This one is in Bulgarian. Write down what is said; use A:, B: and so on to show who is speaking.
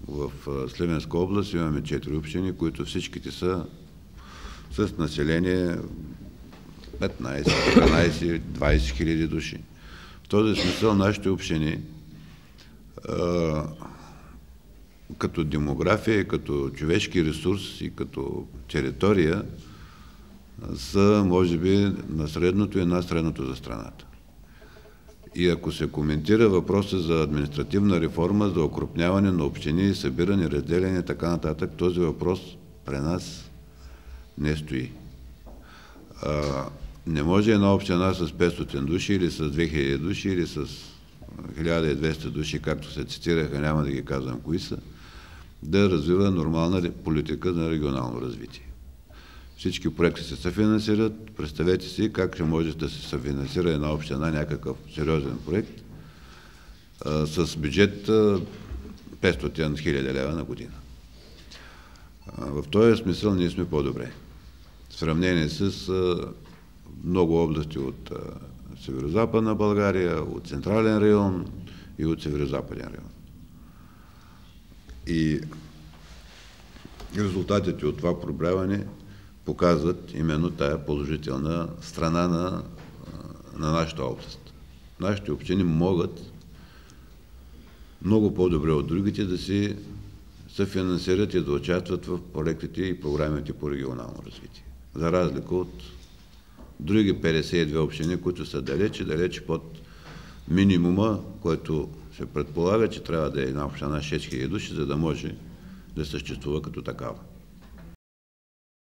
A: В Сливенска област имаме 4 общини, които всичките са с население 15, 12, 20 хиляди души. В този смисъл нашите общини като демография, като човешки ресурс и като територия са, може би, на средното и над средното за страната. И ако се коментира въпроса за административна реформа, за окрупняване на общини, събиране, разделяне и така нататък, този въпрос при нас не стои. Не може една община с 500 души или с 2000 души или с 1200 души, както се цитираха, няма да ги казвам кои са, да развива нормална политика на регионално развитие. Всички проекти се съфинансират. Представете си как ще може да се съфинансира една община някакъв сериозен проект с бюджет 500 хиляди лева на година. В този смисъл ние сме по-добре. В сравнение с много области от северо-западна България, от централен район и от северо-западен район. И резултатите от това пробряване показват именно тая положителна страна на нашата област. Нашите общини могат много по-добре от другите да си съфинансират и да участват в проектите и програмите по регионално развитие. За разлика от други 52 общини, които са далече под минимума, който се предполага, че трябва да е една община 6000 души, за да може да съществува като такава.